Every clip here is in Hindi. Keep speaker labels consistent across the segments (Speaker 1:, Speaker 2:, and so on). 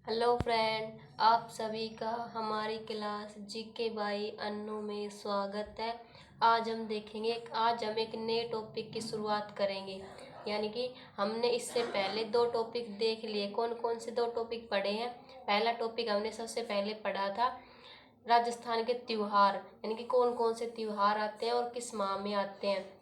Speaker 1: हेलो फ्रेंड, आप सभी का हमारी क्लास जीके बाई अन्नू में स्वागत है। आज हम एक नए टॉपिक की शुरुआत करेंगे। यानी कि हमने इससे पहले दो टॉपिक देख लिए। कौन कौन से दो टॉपिक पढ़े हैं? पहला टॉपिक हमने सबसे पहले पढ़ा था राजस्थान के त्योहार, यानी कि कौन कौन से त्योहार आते हैं और किस माह में आते हैं।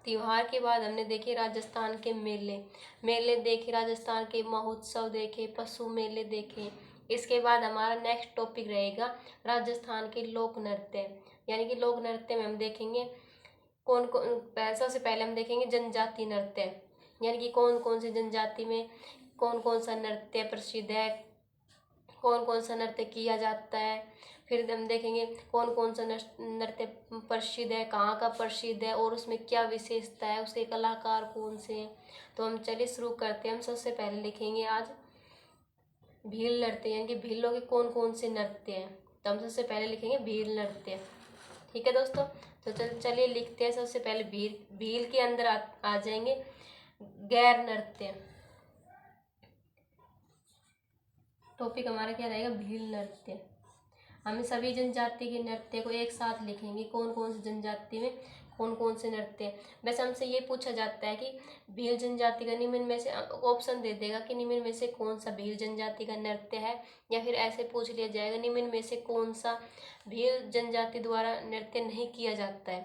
Speaker 1: त्योहार के बाद हमने देखे राजस्थान के मेले मेले देखे, राजस्थान के महोत्सव देखे, पशु मेले देखे। इसके बाद हमारा नेक्स्ट टॉपिक रहेगा राजस्थान के लोक नृत्य। यानी कि लोक नृत्य में हम देखेंगे कौन कौन। सबसे पहले हम देखेंगे जनजाति नृत्य, यानी कि कौन कौन से जनजाति में कौन कौन सा नृत्य प्रसिद्ध है, कौन कौन सा नृत्य किया जाता है। फिर हम देखेंगे कौन कौन सा नृत्य प्रसिद्ध है, कहाँ का प्रसिद्ध है और उसमें क्या विशेषता है, उसके कलाकार कौन से हैं। तो हम चलिए शुरू करते हैं। हम सबसे पहले लिखेंगे आज भील नृत्य, यानी कि भीलों के कौन कौन से नृत्य हैं। तो हम सबसे पहले लिखेंगे भील नृत्य। ठीक है दोस्तों, तो चलिए लिखते हैं। सबसे पहले भील के अंदर आ जाएंगे गैर नृत्य। टॉपिक हमारा क्या रहेगा? भील नृत्य। हम सभी जनजाति के नृत्य को एक साथ लिखेंगे, कौन कौन से जनजाति में कौन कौन से नृत्य। वैसे हमसे ये पूछा जाता है कि भील जनजाति का निम्न में से, ऑप्शन दे देगा कि निम्न में से कौन सा भील जनजाति का नृत्य है, या फिर ऐसे पूछ लिया जाएगा निम्न में से कौन सा भील जनजाति द्वारा नृत्य नहीं किया जाता है।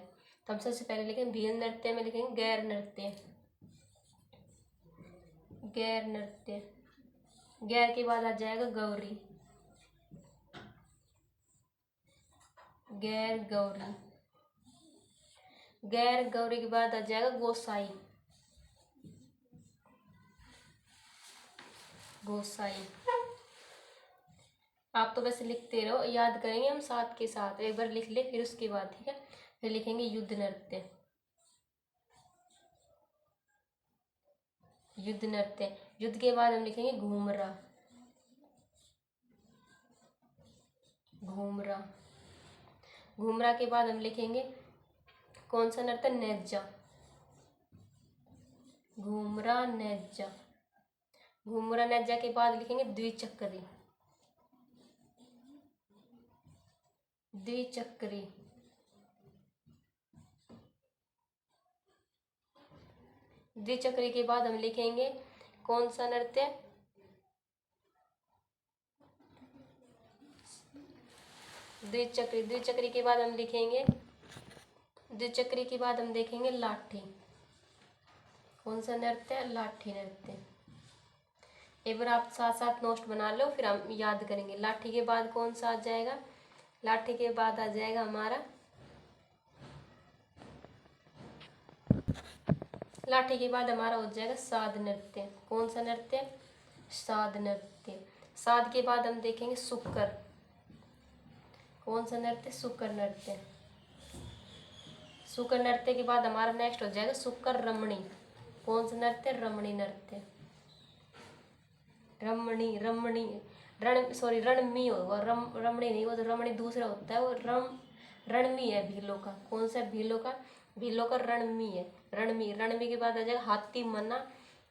Speaker 1: तो हम सबसे पहले लिखेंगे भील नृत्य में लिखेंगे गैर नृत्य। गैर नृत्य, गैर के बाद आ जाएगा गौरी। गैर गौरी, गैर गौरी के बाद आ जाएगा गोसाई। गोसाई। आप तो वैसे लिखते रहो, याद करेंगे हम साथ के साथ। एक बार लिख ले फिर उसके बाद, ठीक है। फिर लिखेंगे युद्ध नृत्य। युद्ध नृत्य, युद्ध के बाद हम लिखेंगे घूमरा। घूमरा, घूमरा के बाद हम लिखेंगे कौन सा नृत्य? नेजा। घूमरा नेजा। घूमरा नेजा के बाद लिखेंगे द्विचक्री। द्विचक्री, द्विचक्री के बाद हम लिखेंगे कौन सा नृत्य? द्विचक्री। द्विचक्री के बाद हम लिखेंगे, द्विचक्री के बाद हम देखेंगे लाठी। कौन सा नृत्य? लाठी नृत्य। एक बार आप साथ साथ नोट बना लो, फिर हम याद करेंगे। लाठी के बाद कौन सा आ जाएगा? लाठी के बाद आ जाएगा हमारा, लाठी के बाद हमारा हो जाएगा साध नृत्य। कौन सा नृत्य? साध नृत्य। साध के बाद हम देखेंगे सुक्कर। कौन सा नृत्य? सुक्कर नृत्य। सुक्कर नृत्य के बाद हमारा नेक्स्ट हो जाएगा सुक्कर रमणी। कौन सा नृत्य? रमणी नृत्य। रमणी, रमणी, रणमी होगा, रमणी नहीं, वो तो रमणी दूसरा होता है, वो रणमी है भीलों का। कौन सा? भीलों का, भीलों का रणमी है। रणमी, रणमी के बाद आ जाएगा हाथी मना।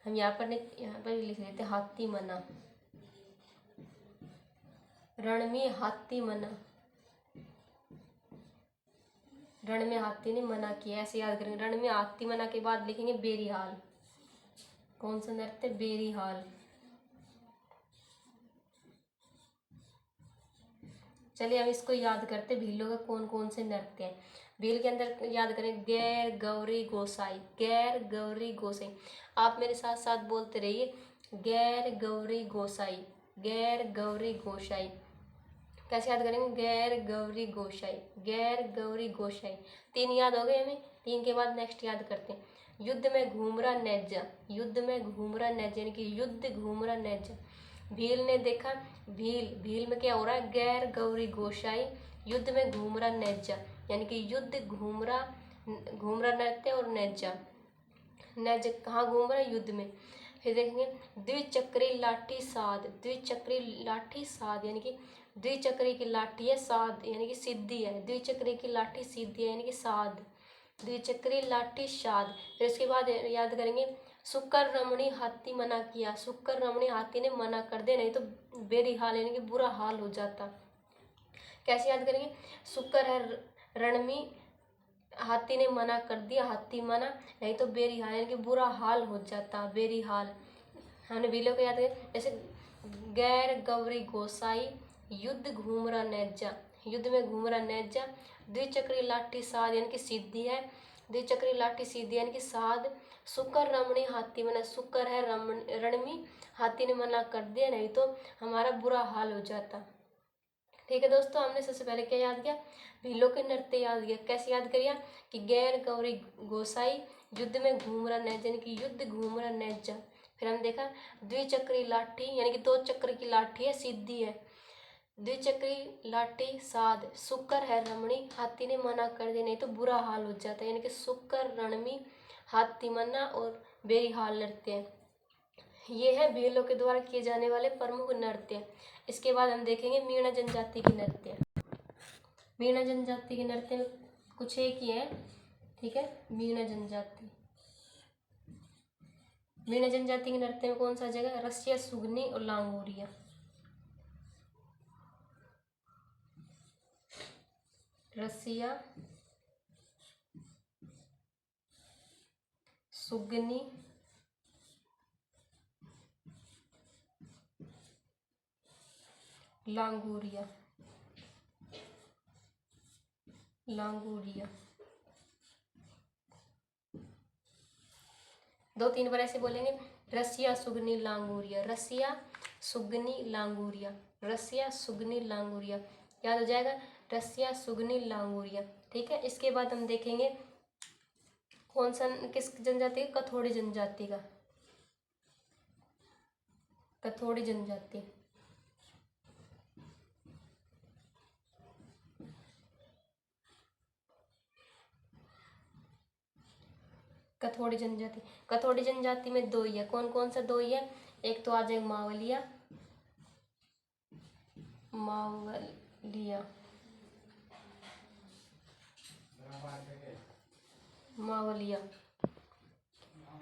Speaker 1: हम यहाँ पर लिख लेते हैं हाथी मना। रणमी हाथी मना। रण में हाथी ने मना किया, ऐसे याद करेंगे। रण में हाथी मना के बाद लिखेंगे बेरीहाल। कौन सा नृत्य? बेरीहाल। चलिए हम इसको याद करते, भीलों के कौन कौन से नृत्य हैं। भील के अंदर याद करें गैर गौरी गोसाई। गैर गौरी गोसाई, आप मेरे साथ साथ बोलते रहिए गैर गौरी गोसाई। गैर गौरी गोसाई कैसे याद करेंगे? गैर गौरी गोसाई। गैर गौरी गोसाई। तीन याद हो गए हमें। तीन के बाद नेक्स्ट याद करते हैं युद्ध में घूमरा नेजा। युद्ध में घूमरा नेजा, यानी कि युद्ध घूमरा नेजा। भील ने देखा, भील, भील में क्या हो रहा है? गैर गौरी गोसाई युद्ध में घूमरा नेजा, यानी कि युद्ध घूमरा, घूमरा नृत्य और नेजा। नेजा कहाँ घूम रहा है? युद्ध में। फिर देखेंगे द्विचक्री लाठी साध। द्विचक्री लाठी साध, यानी कि द्विचक्री की लाठी है साध, यानी कि सिद्धि है। द्विचक्री की लाठी सिद्धि है, यानी कि साध। द्विचक्री लाठी साध। फिर इसके बाद याद करेंगे शुक्र रमणी हाथी मना किया, शुक्र रमणी हाथी ने मना कर दिया, नहीं तो बेरी हाल यानी कि बुरा हाल हो जाता। कैसे याद करेंगे? शुक्र है रणमी, हाथी ने मना कर दिया, हाथी मना, नहीं तो बेरी हाल यानी कि बुरा हाल हो जाता, बेरी हाल। हमने बिलो को याद करें, जैसे गैर गौरी गोसाई, युद्ध घूमरा नेजा, युद्ध में घूमरा नेजा, द्विचक्री लाठी साध यानी कि सीधी है, द्विचक्री लाठी सीधी यानी कि साध, शुक्र रमणी हाथी मना, शुक्र है रणमी, हाथी ने मना कर दिया, नहीं तो हमारा बुरा हाल हो जाता। ठीक है दोस्तों, हमने सबसे पहले क्या याद किया? भीलों के नृत्य याद किया। कैसे याद करिए? कि गैर गौरी गोसाई, युद्ध में घूम रहा नेजा यानी कि युद्ध घूम रहा नेजा। फिर हमने देखा द्विचक्री लाठी यानी कि 2 चक्र की लाठी है, सीधी है, द्विचक्री लाठी साध, शुक्र है रमणी, हाथी ने मना कर दिया, नहीं तो बुरा हाल हो जाता है, यानी कि शुक्र रणमी, हाथी मना और बेहाल नृत्य। ये है भीलों के द्वारा किए जाने वाले प्रमुख नृत्य। इसके बाद हम देखेंगे मीणा जनजाति के नृत्य। मीणा जनजाति के नृत्य में कुछ एक ही है, ठीक है। मीणा जनजाति, मीणा जनजाति के नृत्य में कौन सा जगह? रसिया, सुगनी और लांगोरिया। रसिया, सुगनी, लांगोरिया, लांगोरिया। 2-3 बार ऐसे बोलेंगे, रसिया, सुगनी, लांगोरिया, रसिया, सुगनी, लांगोरिया, रसिया, सुगनी, लांगोरिया। याद हो जाएगा? रसिया, सुगनी, लांगोरिया। ठीक है। इसके बाद हम देखेंगे कौन सा, किस जनजाति का? कथोड़ी जनजाति का, कथोड़ी जनजाति। कथोड़ी जनजाति, कथोड़ी जनजाति में 2 ही है। कौन कौन सा 2 ही है? एक तो आ जाएगा मावलिया, मावलिया, मावलिया,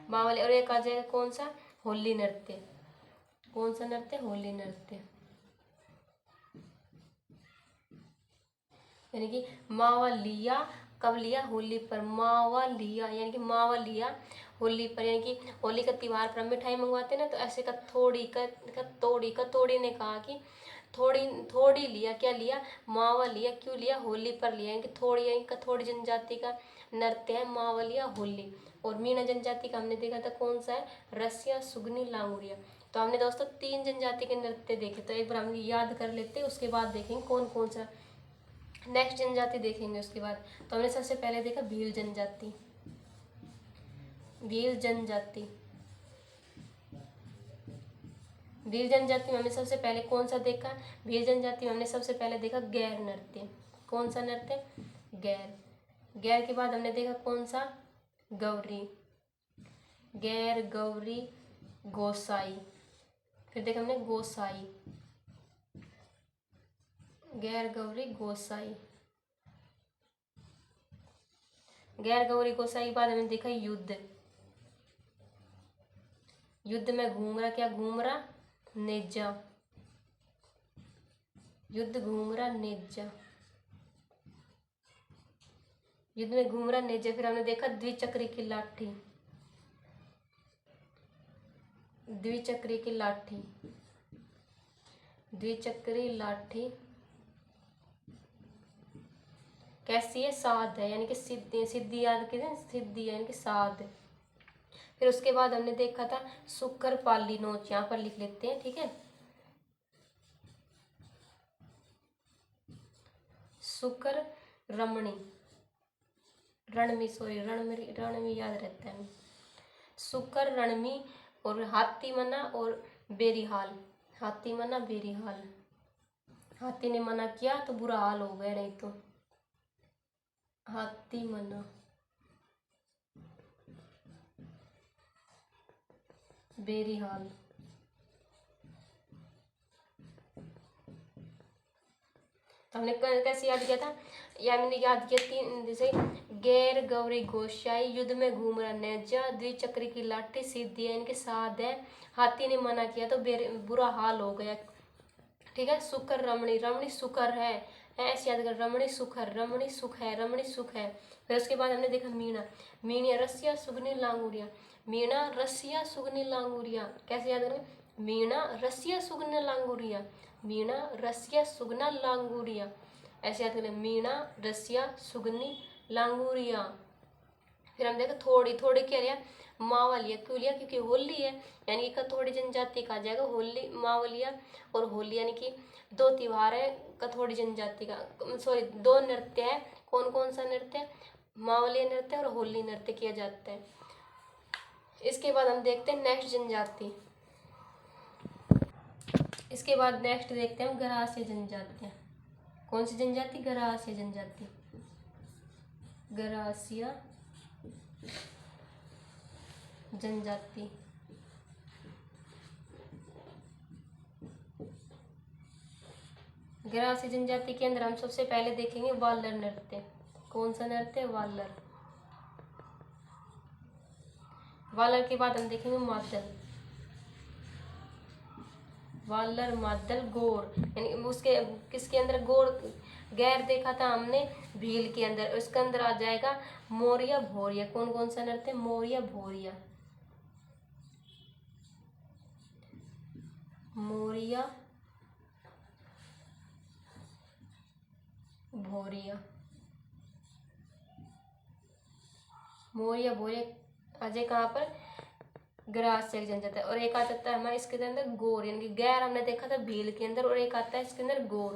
Speaker 1: मावलिया, और एक आ जाएगा कौन सा? होली नृत्य। कौन सा नृत्य? होली नृत्य। यानी कि मावा लिया, कब लिया? होली पर। मावा लिया यानी कि मावा लिया होली पर, यानी कि होली का त्योहार पर हम मिठाई मंगवाते ना, तो ऐसे कथोड़ी ने कहा कि थोड़ी थोड़ी लिया, क्या लिया? मावा लिया। क्यों लिया? होली पर लिया, यानी कि थोड़ी, यानी कथोड़ी जनजाति का नृत्य है मावा लिया होली। और मीणा जनजाति का हमने देखा था कौन सा है? रसिया, सुगनी, लांगोरिया। तो हमने दोस्तों 3 जनजाति के नृत्य देखे, तो एक बार हम याद कर लेते हैं, उसके बाद देखेंगे कौन कौन सा नेक्स्ट जनजाति देखेंगे उसके बाद। तो हमने सबसे पहले देखा भील जनजाति, भील जनजाति, भील जनजाति में हमने सबसे पहले कौन सा देखा? भील जनजाति में हमने सबसे पहले देखा गैर नृत्य। कौन सा नृत्य? गैर। गैर के बाद हमने देखा कौन सा? गौरी, गैर, गौरी, गोसाई। फिर देखा हमने गोसाई, गैर, गौरी, गोसाई। गैर गौरी गोसाई के बाद हमने देखा युद्ध। युद्ध में घूमरा, क्या? घूमरा नेजा, युद्ध घूमरा नेजा, युद्ध में घूमरा नेजा। फिर हमने देखा द्विचक्री की लाठी, द्विचक्री की लाठी, द्विचक्री लाठी कैसी है? साध है, यानी कि सिद्धि, सिद्धि याद करें, सिद्धि यानी कि साध। फिर उसके बाद हमने देखा था शुक्र पाली नोच, यहाँ पर लिख लेते हैं, ठीक है। शुक्र रमणी, रणमी, सॉरी रणमी याद रहता है। शुक्र रणमी और हाथी मना और बेरीहाल, हाथी मना बेरीहाल। हाथी ने मना किया तो बुरा हाल हो गया, नहीं तो हाथी मना बेरीहाल। तो हमने कैसे याद किया था? या मैंने याद किया 3, जैसे गैर गौरी गोश्याई युद्ध में घूम रहे जा द्विचक्र की लाठी सीधी है इनके साथ है। हाथी ने मना किया तो बुरा हाल हो गया। ठीक है। सुकर रमणी, रमणी सुकर है ऐसे याद कर, रमणी सुखर, रमणी सुख है, रमणी सुख है। फिर उसके बाद हमने देखा मीणा, मीणिया रसिया सुगनी लांगुरिया, मीणा रसिया सुगनी लांगुरिया। कैसे याद करें? मीणा रसिया सुगना लांगुरिया, मीणा रसिया सुगना लांगुरिया। ऐसे याद करें, मीणा रसिया सुगनी लांगुरिया। फिर हम देखो थोड़ी, थोड़ी क्या लिया? मावा लिया। क्यों लिया? क्योंकि होली है, यानी कि थोड़ी जनजाति का आ जाएगा होली, मावा लिया। और होली यानी कि दो त्योहार है कथोड़ी जनजाति का, सॉरी दो नृत्य है। कौन कौन सा नृत्य? मावली नृत्य और होली नृत्य किया जाता है। इसके बाद हम देखते हैं नेक्स्ट जनजाति। इसके बाद नेक्स्ट देखते हैं गरासिया जनजातियाँ। कौन सी जनजाति? गरासिया जनजाति, गरासिया जनजाति। गरासिया जनजाति के अंदर हम सबसे पहले देखेंगे वालर नृत्य। कौन सा नृत्य? वालर। वालर के बाद हम देखेंगे मादल, वालर मादल गौर, यानी उसके किसके अंदर? गौर, गैर देखा था हमने भील के अंदर, उसके अंदर आ जाएगा मोरिया भोरिया। कौन कौन सा नृत्य? मोरिया भोरिया, मोरिया भोरिया, मोरिया भोरिया अजय कहाँ पर? ग्रासिया जनजाति। और एक आता है हमारे इसके अंदर गौर, यानी कि गैर हमने देखा था भील के अंदर, और एक आता है इसके अंदर गौर।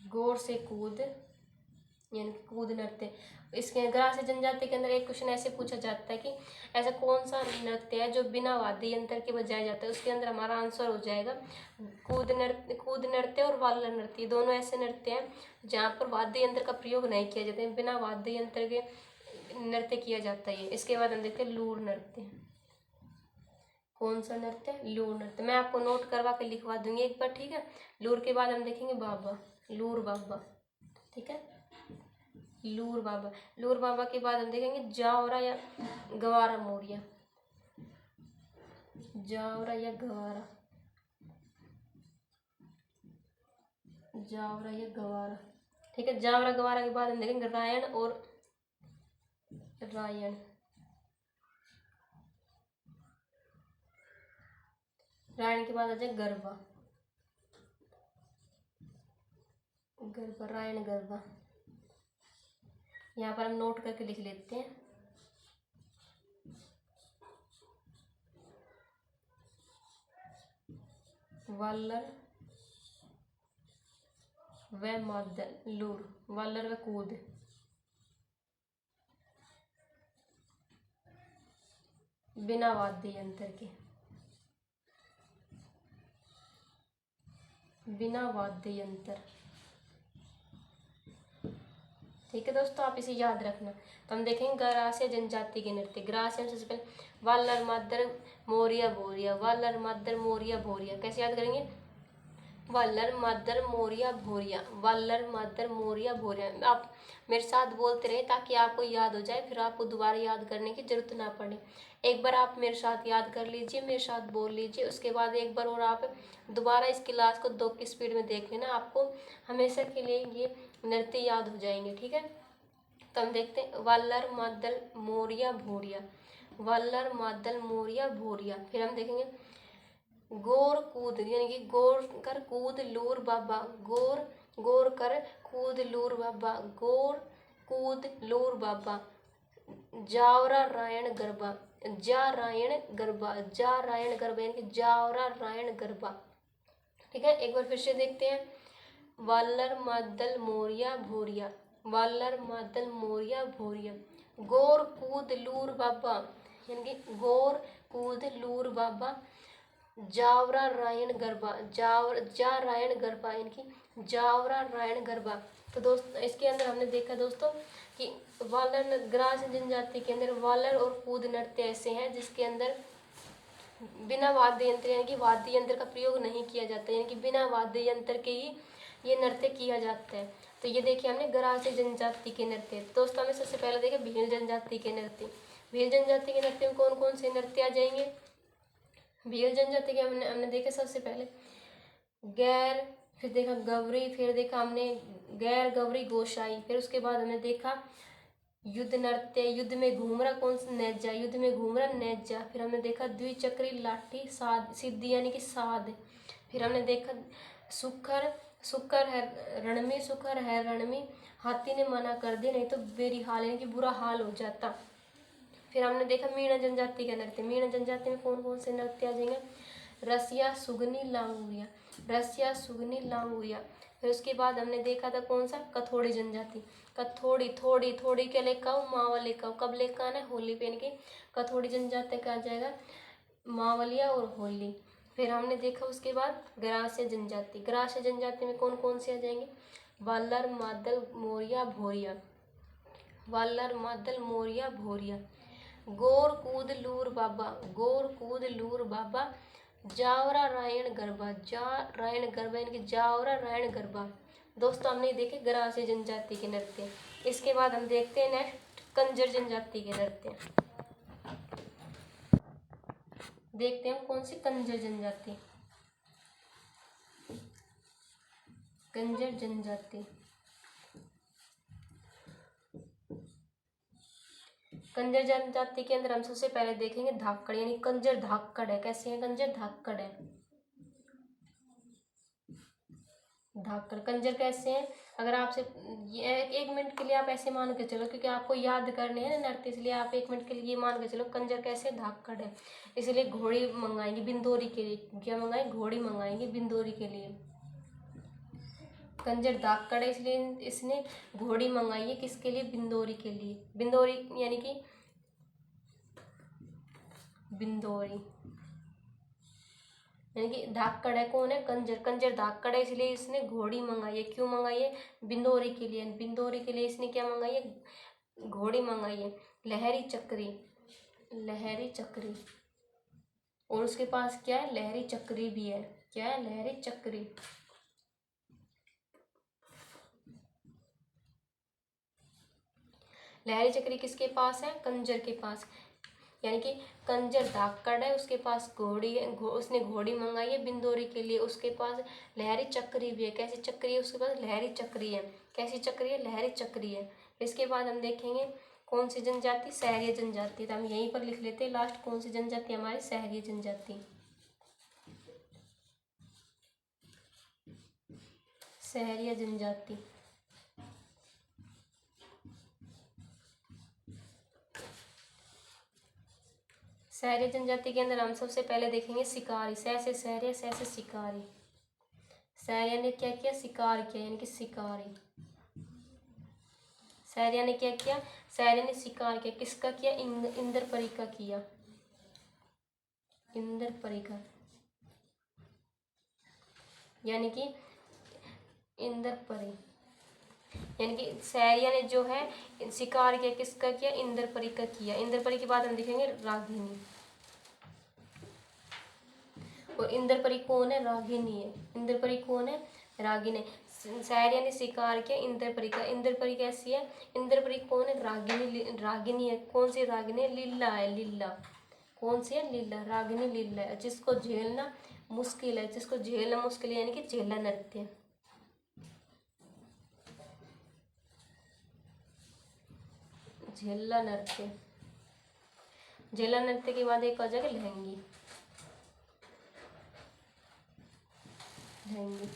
Speaker 1: गौर से कूद, यानी कि कूद नृत्य। इसके ग्रासिया जनजाति के अंदर एक क्वेश्चन ऐसे पूछा जाता है कि ऐसा कौन सा नृत्य है जो बिना वाद्य यंत्र के बजाया जाता है? उसके अंदर हमारा आंसर हो जाएगा कूद नृत्य और वालर नृत्य। दोनों ऐसे नृत्य हैं जहाँ पर वाद्य यंत्र का प्रयोग नहीं किया जाता है, बिना वाद्य यंत्र के नृत्य किया जाता है। इसके बाद हम देखते हैं लूर नृत्य। कौन सा नृत्य? लूर नृत्य। मैं आपको नोट करवा के लिखवा दूंगी एक बार, ठीक है। लूर के बाद हम देखेंगे बाबा, लूर बाबा, ठीक है। लूर बाबा, लूर बाबा के बाद हम देखेंगे जावरा या गवारा मोरिया, जावरा या गवारा, जावरा या गवारा, ठीक है। जावरा गवारा के बाद हम देखेंगे रायण और रायण, रायण के बाद आ जाए गरबा, गरबा, रायण गरबा। यहाँ पर हम नोट करके लिख लेते हैं। वालर व मादल लूर, वालर व कूद, बिना वाद्य यंत्र के, बिना वाद्य यंत्र, ठीक है दोस्तों। आप इसे याद रखना। तो हम देखेंगे गरासिया जनजाति के नृत्य। गरासिया सबसे पहले वालर मादर मोरिया भोरिया, वालर मादर मोरिया भोरिया। कैसे याद करेंगे? वालर मादर मोरिया भोरिया, वालर मादर मोरिया भोरिया। आप मेरे साथ बोलते रहे ताकि आपको याद हो जाए, फिर आपको दोबारा याद करने की जरूरत ना पड़े। एक बार आप मेरे साथ याद कर लीजिए, मेरे साथ बोल लीजिए, उसके बाद एक बार और आप दोबारा इस क्लास को 2 की स्पीड में देख लेना। आपको हमेशा के लिए ये नृत्य याद हो जाएंगे, ठीक है। तो हम देखते हैं वालर मादल मोरिया भोरिया, वालर मादल मोरिया भोरिया। फिर हम देखेंगे गोर कूद, यानी कि गोर कर कूद लूर बाबा, गोर गोर कर कूद लूर बाबा, गोर कूद लूर बाबा। जावरा रायण गरबा, जा रायण गरबा, जा रायण गरबा, यानी कि जावरा रायण गरबा, ठीक है। एक बार फिर से देखते हैं वालर मादल मोरिया भोरिया, वालर मादल मोरिया भोरिया। गोर कूद लूर बाबा, यानी कि गोर कूद लूर बाबा। जावरा रायण गरबा, जा रायण गरबा, यानी कि जावरा रायण गरबा। तो दोस्त इसके अंदर हमने देखा दोस्तों कि वालर ग्रास जनजाति के अंदर वालर और कूद नृत्य ऐसे हैं जिसके अंदर बिना वाद्य यंत्र, यानी कि वाद्य यंत्र का प्रयोग नहीं किया जाता, यानी कि बिना वाद्य यंत्र के ही ये नृत्य किया जाता है। तो ये देखिए हमने गरासिया जनजाति के नृत्य। दोस्तों हमें सबसे पहले देखे भील जनजाति के नृत्य। भील जनजाति के नृत्य में कौन कौन से नृत्य आ जाएंगे? भील जनजाति के हमने देखे सबसे पहले गैर, फिर देखा गवरी, फिर देखा हमने गैर गवरी गोसाई, फिर उसके बाद हमने देखा युद्ध नृत्य, युद्ध में घूमरा कौन सा नेजा, युद्ध में घूमरा नेजा, फिर हमने देखा द्विचक्री लाठी साध सिद्धि यानी कि साध, फिर हमने देखा सुखर, सुखर है रणमी, सुखर है रणमी, हाथी ने मना कर दिया नहीं तो बेरी हाल यानी कि बुरा हाल हो जाता। फिर हमने देखा मीणा जनजाति का नृत्य। मीणा जनजाति में कौन कौन से नृत्य आ जाएंगे? रसिया सुगनी लांगुरिया, रसिया सुगनी लांगुरिया। फिर उसके बाद हमने देखा था कौन सा? कथोड़ी जनजाति। कथोड़ी, थोड़ी, थोड़ी के लेकर आओ, मावा लेकर आओ। कब लेकर आना है? होली पे, यानी कि कथोड़ी जनजाति का आ जाएगा मावलिया और होली। फिर हमने देखा उसके बाद गरासिया जनजाति। गरासिया जनजाति में कौन कौन से आ जाएंगे? वालर, मादल, मोरिया, भोरिया। वालर, मादल, मोरिया, भोरिया। गोर कूद लूर बाबा, गोर कूद लूर बाबा, जावरा रायण गरबा, जा रायण गरबा यानी कि जावरा रायण गरबा। दोस्तों हमने देखे गरासिया जनजाति के नृत्य। इसके बाद हम देखते हैं नेक्स्ट कंजर जनजाति के नृत्य। देखते हैं कौन सी? कंजर जनजाति। कंजर जनजाति, कंजर जनजाति के अंदर हम सबसे पहले देखेंगे धाकड़, यानी कंजर धाकड़ है। कैसे है? कंजर धाकड़ है। धाकड़ कंजर कैसे हैं? अगर आपसे एक मिनट के लिए आप ऐसे मान के चलो, क्योंकि आपको याद करने हैं ना नृत्य, इसलिए आप एक मिनट के लिए ये मान के चलो कंजर कैसे? धाकड़ है। इसलिए घोड़ी मंगाएंगे बिंदोरी के लिए। क्या मंगाएंगे? घोड़ी मंगाएंगे बिंदोरी के लिए। कंजर धाकड़ है इसलिए इसने घोड़ी मंगाई है। किसके लिए? बिंदोरी के लिए। बिंदोरी यानी कि बिंदोरी यानी कि धाकड़ है। कौन है? कंजर। कंजर धाकड़ है इसलिए इसने घोड़ी मंगाई है। क्यों मंगाई है? बिंदोरी के लिए। बिंदोरी के लिए इसने क्या मंगाई है? घोड़ी मंगाई है। लहरी चक्री, लहरी चक्री। और उसके पास क्या है? लहरी चक्री भी है। क्या है? लहरी चक्री। लहरी चक्री किसके पास है? कंजर के पास। यानी कि कंजर धाकड़ है, उसके पास घोड़ी है, उसने घोड़ी मंगाई है बिंदोरी के लिए। उसके पास लहरी चक्री भी है। कैसी चक्री है? उसके पास लहरी चक्री है। कैसी चक्री है? लहरी चक्री है। इसके बाद हम देखेंगे कौन सी जनजाति? सहरिया जनजाति। तो हम यहीं पर लिख लेते हैं लास्ट कौन सी जनजाति हमारी? सहरिया जनजाति। सहरिया जनजाति। सहरिया जनजाति के अंदर हम सबसे पहले देखेंगे शिकारी। सह से सहरिया, सह से शिकारी। सहरिया ने क्या किया? शिकार किया, यानी कि शिकारी। सहरिया ने क्या किया? सहरिया ने शिकार किया। किसका किया? इंद्रपरी का किया। इंद्रपरी का, यानी कि इंद्रपरी, यानी कि सहरिया ने जो है शिकार किया। किसका किया? इंद्रपरी का किया। इंद्रपरी के बाद हम देखेंगे रागिनी। और इंद्रपरी कौन है? रागिनी है। इंद्रपरी कौन है? रागिनी। सहरिया ने शिकार किया इंद्रपरी का। इंद्रपरी कैसी है? इंद्रपरी कौन है? रागिनी। रागिनी है। कौन सी रागिनी? लीला है। लीला। कौन सी है? लीला। रागिनी लीला है। जिसको झेलना मुश्किल है, जिसको झेलना मुश्किल है, यानी कि झेला नृत्य। झेला नृत्य। झेला नृत्य के बाद एक आ जाएगा लहंगी। लहंगी,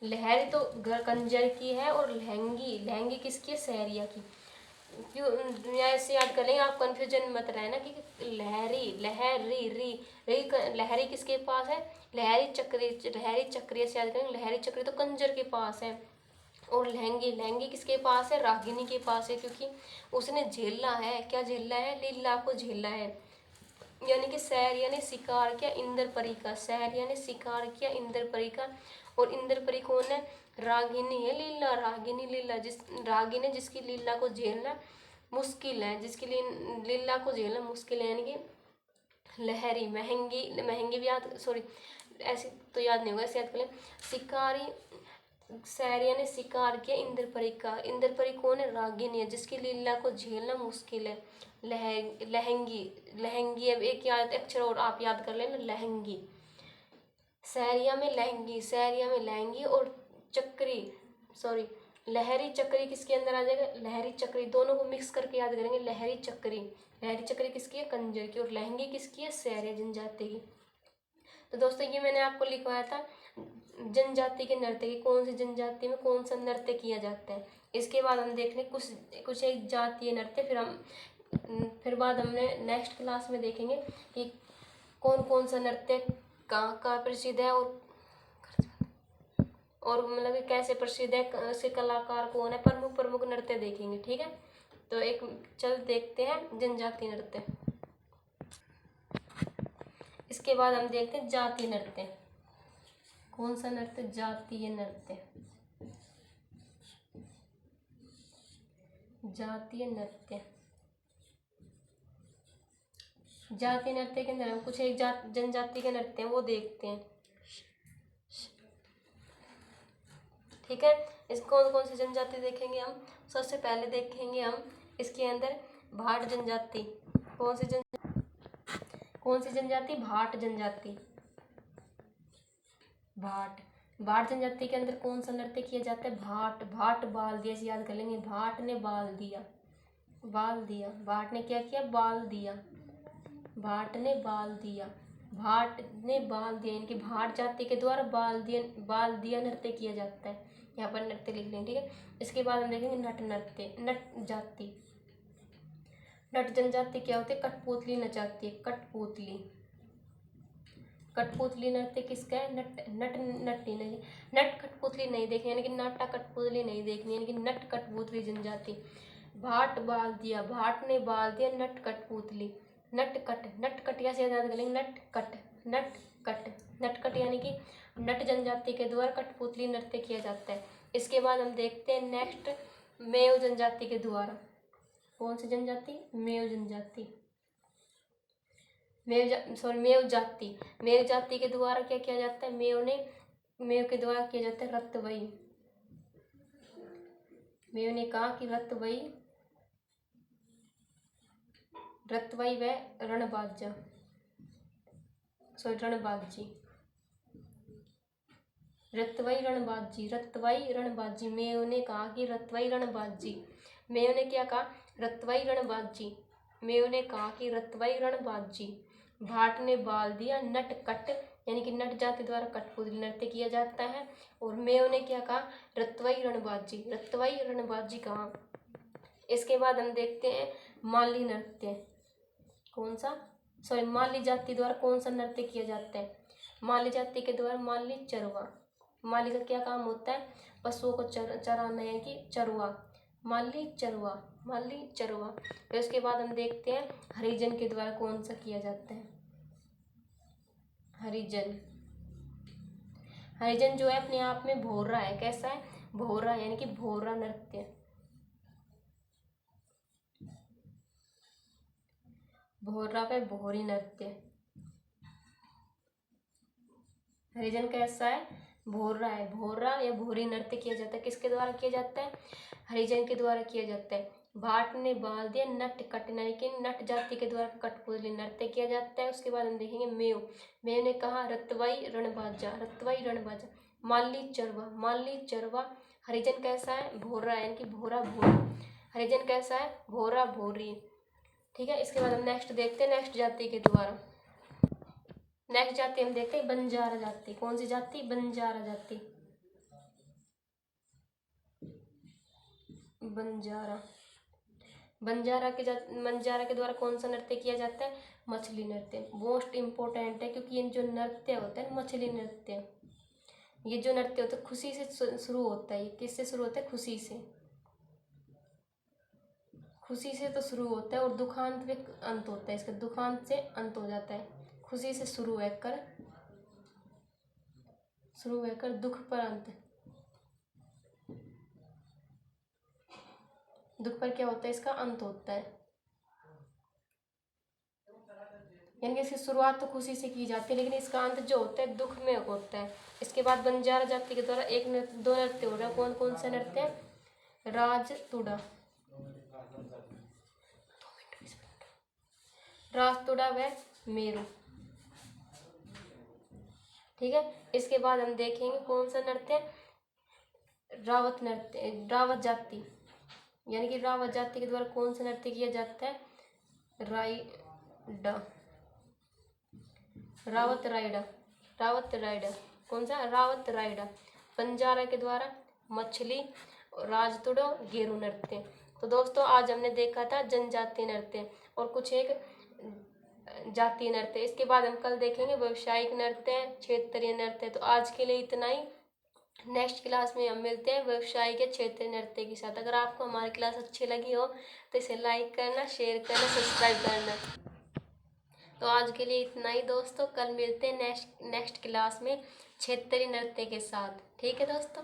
Speaker 1: लहरी तो कंजर की है और लहंगी, लहंगी किसकी है? सहरिया की। क्यों ऐसे याद कर लेंगे, आप कंफ्यूजन मत रहना कि लहरी, लहरी, री लहरी किसके पास है? लहरी चक्री। लहरी चक्री से याद करेंगे। लहरी चक्री तो कंजर के पास है। और लहंगी, लहंगी किसके पास है? रागिनी के पास है, क्योंकि उसने झेला है। क्या झेला है? लीला को झेला है। यानी कि सहरिया ने शिकार किया इंद्रपरी का। सहरिया ने शिकार किया इंद्रपरी का। और इंद्रपरी कौन है? रागिनी है। लीला, रागिनी लीला। रागिनी जिसकी लीला को झेलना मुश्किल है, जिसकी लीला को झेलना मुश्किल है, यानी कि लहरी। महंगी, महंगी भी याद, सॉरी, ऐसे तो याद नहीं होगा, ऐसे याद कर लें। शिकारी सैरिया ने शिकार किया इंद्रपरी का। इंद्रपरी कौन है? रागिनी है, जिसकी लीला को झेलना मुश्किल है। लहंगी, लहंगी अब एक याद अक्षर और आप याद कर लेना, लहंगी। सैरिया में लहंगी, सैरिया में लहंगी और चक्री, सॉरी लहरी चक्री किसके अंदर आ जाएगा? लहरी चक्री, दोनों को मिक्स करके याद करेंगे। लहरी चक्री, लहरी चक्री किसकी है? कंजर की। और लहंगी किसकी है? सैरिया जनजाति की। तो दोस्तों ये मैंने आपको लिखवाया था जनजाति के नृत्य की, कौन सी जनजाति में कौन सा नृत्य किया जाता है। इसके बाद हम देख लें कुछ कुछ एक जातीय नृत्य, फिर बाद हमने नेक्स्ट क्लास में देखेंगे कि कौन कौन सा नृत्य कहाँ कहाँ प्रसिद्ध है और मतलब कि कैसे प्रसिद्ध है, ऐसे कलाकार कौन है, प्रमुख प्रमुख नृत्य देखेंगे। ठीक है, तो एक चल देखते हैं जनजातीय नृत्य। इसके बाद हम देखते हैं जातीय नृत्य। कौन सा नृत्य? जातीय नृत्य। जातीय नृत्य, जातीय नृत्य के अंदर हम कुछ एक जनजाति के नृत्य हैं वो देखते हैं। ठीक है, इस कौन कौन सी जनजाति देखेंगे हम? सबसे पहले देखेंगे हम इसके अंदर भाट जनजाति। कौन सी जनजाति? भाट जनजाति। भाट, भाट जनजाति के अंदर कौन सा नृत्य किया जाता है? भाट, भाट बाल दिया, याद कर लेंगे। भाट ने बाल दिया, बाल दिया। भाट ने क्या किया? बाल दिया। भाट ने बाल दिया, भाट ने बाल दिया, इनकी भाट जाति के द्वारा बाल दिया नृत्य किया जाता है। यहाँ पर नृत्य लिख लेंगे। ठीक है, इसके बाद हम देखेंगे नट नृत्य। नट जाति, नट जनजाति क्या होती है? कठपुतली नचाती है, कठपुतली। कठपुतली नृत्य किसका है? नट कठपुतली नहीं देखनी, यानी कि नाटा कठपुतली नहीं देखनी, यानी कि नट कठपुतली जनजाति। भाट बाल दिया, भाट ने बाल दिया, नट कठपुतली। नटकट या से याद करेंगे, नटकट यानी कि नट जनजाति के द्वारा कठपुतली नृत्य किया जाता है। इसके बाद हम देखते हैं नेक्स्ट मेव जनजाति के द्वारा। कौन सी जनजाति? मेव जनजाति। मेव जाति, मेव जाति के द्वारा क्या किया जाता है? मेव के द्वारा किया जाता है रतवई। मेव ने कहा कि रतवई व रणबाजा, रणबाजी। रतवई रणबाजी। मेव ने कहा कि रतवई रणबाजी। मेव ने क्या कहा? रतवई रणबाजी। मेव ने कहा कि रतवई रणबाजी। भाट ने बाल दिया, नटकट यानी कि नट जाति द्वारा कठपुतली नृत्य किया जाता है। और मेव ने क्या कहा? रतवई रणबाजी, रतवई रणबाजी कहा। इसके बाद हम देखते हैं माली नृत्य। कौन सा? माली जाति द्वारा कौन सा नृत्य किया जाता है? माली जाति के द्वारा माली चरवा। माली का क्या काम होता है? पशुओं को चराना, यानी कि चरवा। माली चरवा, माली चरवा। फिर उसके बाद हम देखते हैं हरिजन के द्वारा कौन सा किया जाता है? हरिजन, हरिजन जो है अपने आप में भोरा है। कैसा है? भोरा, यानी कि भोरा नृत्य। भोरा व भोरी नृत्य। हरिजन कैसा है? भोरा है। भोरा या भोरी नृत्य किया जाता है। किसके द्वारा किया जाता है? हरिजन के द्वारा किया जाता है। भाट ने बाल दिया, नटकट यानी कि नट जाति के द्वारा कठपुतली नृत्य किया जाता है। उसके बाद हम देखेंगे मेव। मेव ने कहा रतवई रणबाजा, रतवई रणबाजा। माली चरवा, माली चरवा। हरिजन कैसा है? भोरा यानी कि भोरा भोरी। हरिजन कैसा है? भोरा भोरी। ठीक है, इसके बाद हम नेक्स्ट देखते हैं नेक्स्ट जाति के द्वारा। नेक्स्ट जाति हम देखते हैं बंजारा जाति। कौन सी जाति? बंजारा जाति। बंजारा, बंजारा के द्वारा कौन सा नृत्य किया जाता है? मछली नृत्य। मोस्ट इम्पोर्टेंट है, क्योंकि ये जो नृत्य होता है मछली नृत्य, ये जो नृत्य होता है खुशी से शुरू होता है। ये किससे शुरू होता है? खुशी से। खुशी से तो शुरू होता है और दुखांत में अंत होता है। इसका दुखांत से अंत हो जाता है। खुशी से शुरू होकर दुख पर अंत। दुख पर क्या होता है? इसका अंत होता है। यानी कि इसकी शुरुआत तो खुशी से की जाती है, लेकिन इसका अंत जो होता है दुख में होता है। इसके बाद बंजारा जाति के द्वारा दो नृत्य हो रहा है। कौन कौन सा नृत्य है? राजतुड़ा व मेरू। ठीक है, इसके बाद हम देखेंगे कौन सा नृत्य? रावत नृत्य, रावत जाति, यानी कि रावत जाति के द्वारा कौन सा नृत्य किया जाता है? राइडा, रावत राइडा, रावत राइडा। कौन सा? रावत राइडा। बंजारा के द्वारा मछली, राजतुड़ा, गेरू नृत्य। तो दोस्तों आज हमने देखा था जनजातीय नृत्य और कुछ एक जातीय नृत्य। इसके बाद हम कल देखेंगे व्यावसायिक नृत्य, क्षेत्रीय नृत्य। तो आज के लिए इतना ही। नेक्स्ट क्लास में हम मिलते हैं व्यावसायिक या क्षेत्रीय नृत्य के साथ। अगर आपको हमारी क्लास अच्छी लगी हो तो इसे लाइक करना, शेयर करना, सब्सक्राइब करना। तो आज के लिए इतना ही दोस्तों, कल मिलते हैं नेक्स्ट क्लास में क्षेत्रीय नृत्य के साथ। ठीक है दोस्तों।